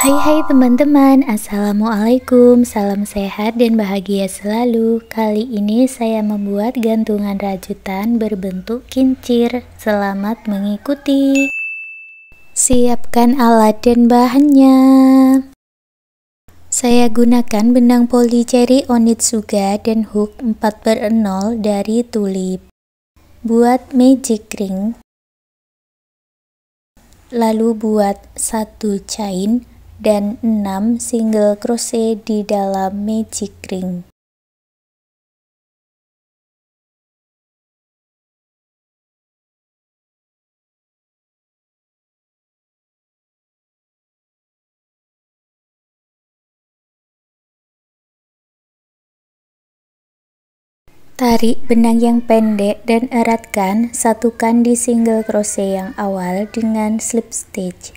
Hai teman-teman, Assalamualaikum, salam sehat dan bahagia selalu. Kali ini saya membuat gantungan rajutan berbentuk kincir. Selamat mengikuti. Siapkan alat dan bahannya. Saya gunakan benang polycherry Onitsuga dan hook 4/0 dari Tulip. Buat magic ring, lalu buat 1 chain dan 6 single crochet di dalam magic ring. Tarik benang yang pendek dan eratkan, satukan di single crochet yang awal dengan slip stitch.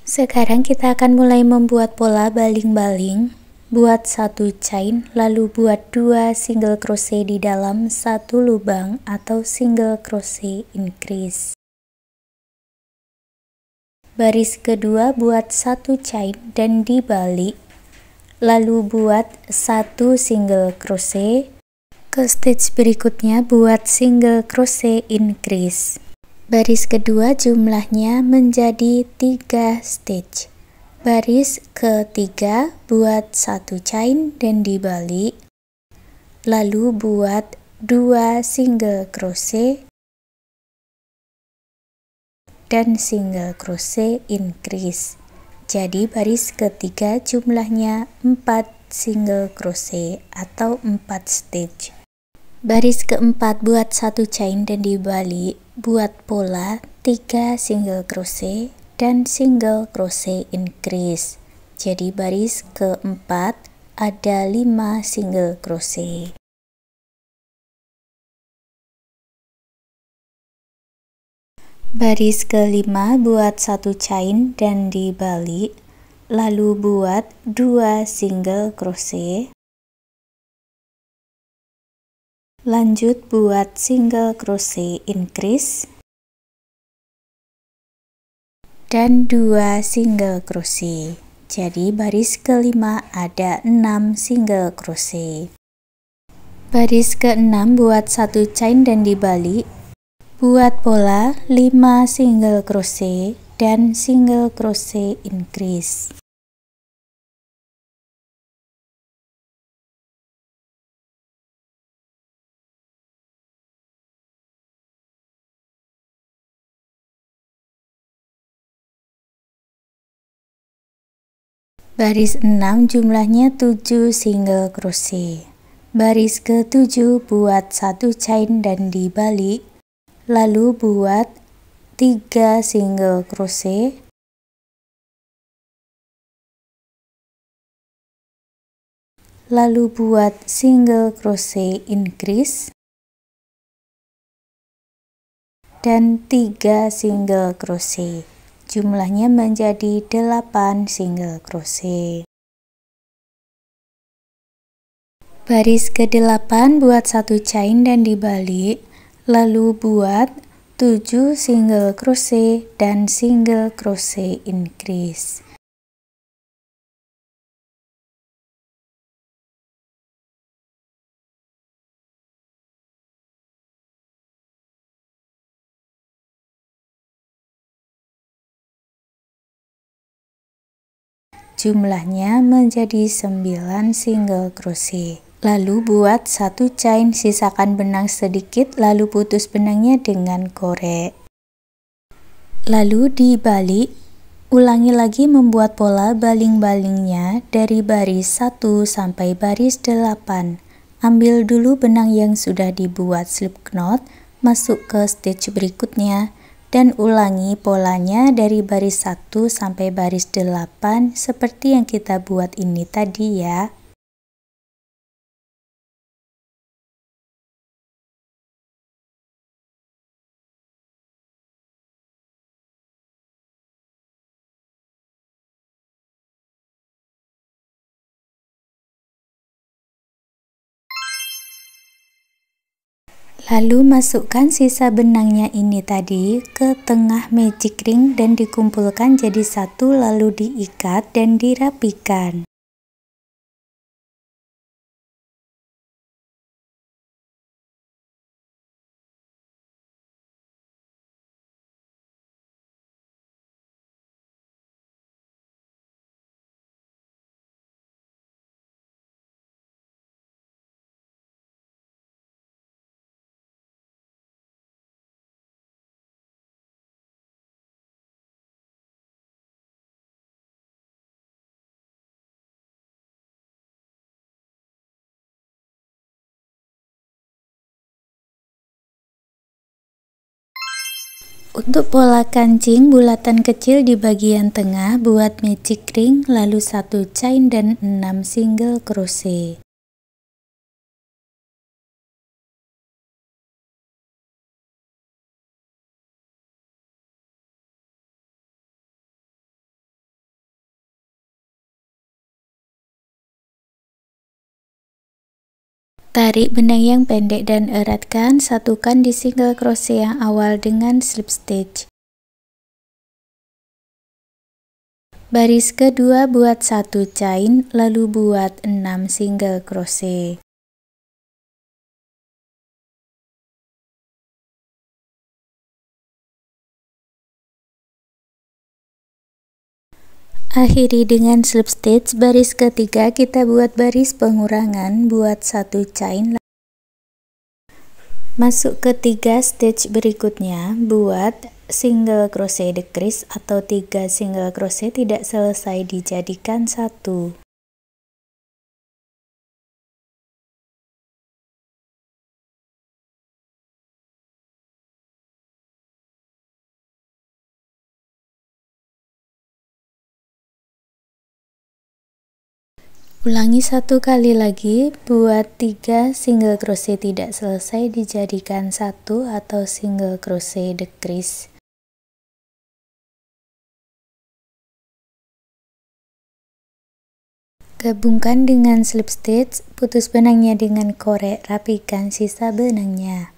Sekarang kita akan mulai membuat pola baling-baling. Buat 1 chain, lalu buat 2 single crochet di dalam 1 lubang atau single crochet increase. Baris kedua buat 1 chain dan dibalik. Lalu buat 1 single crochet. Ke stitch berikutnya buat single crochet increase. Baris kedua jumlahnya menjadi 3 stitch. Baris ketiga buat 1 chain dan dibalik. Lalu buat 2 single crochet dan single crochet increase. Jadi baris ketiga jumlahnya 4 single crochet atau 4 stitch. Baris keempat buat 1 chain dan dibalik, buat pola 3 single crochet dan single crochet increase. Jadi baris keempat ada 5 single crochet. Baris kelima buat 1 chain dan dibalik, lalu buat 2 single crochet. Lanjut buat single crochet increase dan 2 single crochet. Jadi baris kelima ada 6 single crochet. Baris keenam buat 1 chain dan dibalik. Buat pola 5 single crochet dan single crochet increase. Baris 6 jumlahnya 7 single crochet. Baris ke-7 buat 1 chain dan dibalik. Lalu buat 3 single crochet, lalu buat single crochet increase dan 3 single crochet. Jumlahnya menjadi 8 single crochet. Baris ke-8 buat 1 chain dan dibalik. Lalu buat 7 single crochet dan single crochet increase. Jumlahnya menjadi 9 single crochet. Lalu buat 1 chain, sisakan benang sedikit, lalu putus benangnya dengan korek. Lalu dibalik, ulangi lagi membuat pola baling-balingnya dari baris 1 sampai baris 8. Ambil dulu benang yang sudah dibuat slip knot, masuk ke stitch berikutnya, dan ulangi polanya dari baris 1 sampai baris 8 seperti yang kita buat ini tadi ya. Lalu masukkan sisa benangnya ini tadi ke tengah magic ring dan dikumpulkan jadi satu, lalu diikat dan dirapikan. Untuk pola kancing bulatan kecil di bagian tengah, buat magic ring, lalu 1 chain dan 6 single crochet. Tarik benang yang pendek dan eratkan, satukan di single crochet yang awal dengan slip stitch. Baris kedua buat 1 chain, lalu buat 6 single crochet. Akhiri dengan slip stitch. Baris ketiga kita buat baris pengurangan, buat 1 chain. Masuk ke 3 stitch berikutnya, buat single crochet decrease atau 3 single crochet tidak selesai dijadikan 1. Ulangi 1 kali lagi, buat 3 single crochet tidak selesai dijadikan 1 atau single crochet decrease. Gabungkan dengan slip stitch, putus benangnya dengan korek, rapikan sisa benangnya.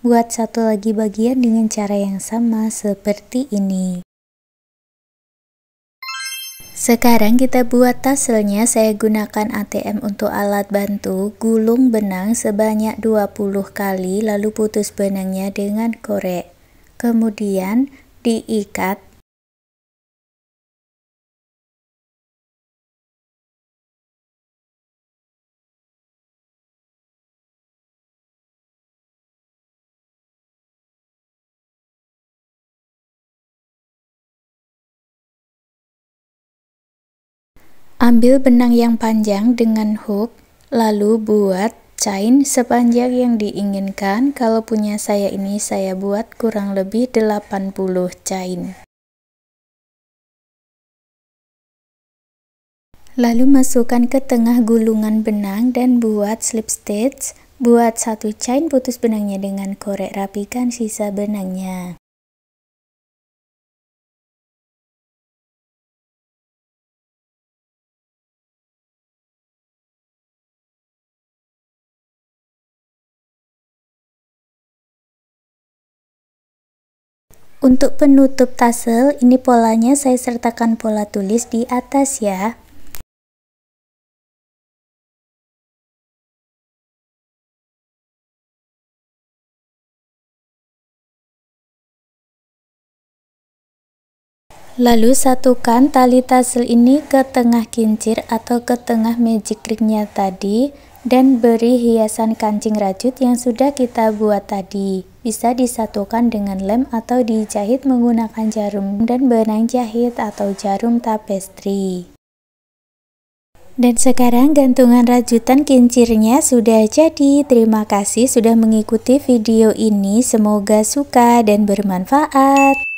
Buat satu lagi bagian dengan cara yang sama seperti ini. Sekarang kita buat taselnya. Saya gunakan ATM untuk alat bantu. Gulung benang sebanyak 20 kali, lalu putus benangnya dengan korek. Kemudian diikat. Ambil benang yang panjang dengan hook, lalu buat chain sepanjang yang diinginkan. Kalau punya saya ini saya buat kurang lebih 80 chain. Lalu masukkan ke tengah gulungan benang dan buat slip stitch. Buat 1 chain, putus benangnya dengan korek, rapikan sisa benangnya. Untuk penutup tassel, ini polanya saya sertakan pola tulis di atas ya. Lalu satukan tali tassel ini ke tengah kincir atau ke tengah magic ringnya tadi dan beri hiasan kancing rajut yang sudah kita buat tadi. Bisa disatukan dengan lem atau dijahit menggunakan jarum dan benang jahit atau jarum tapestri. Dan sekarang gantungan rajutan kincirnya sudah jadi. Terima kasih sudah mengikuti video ini. Semoga suka dan bermanfaat.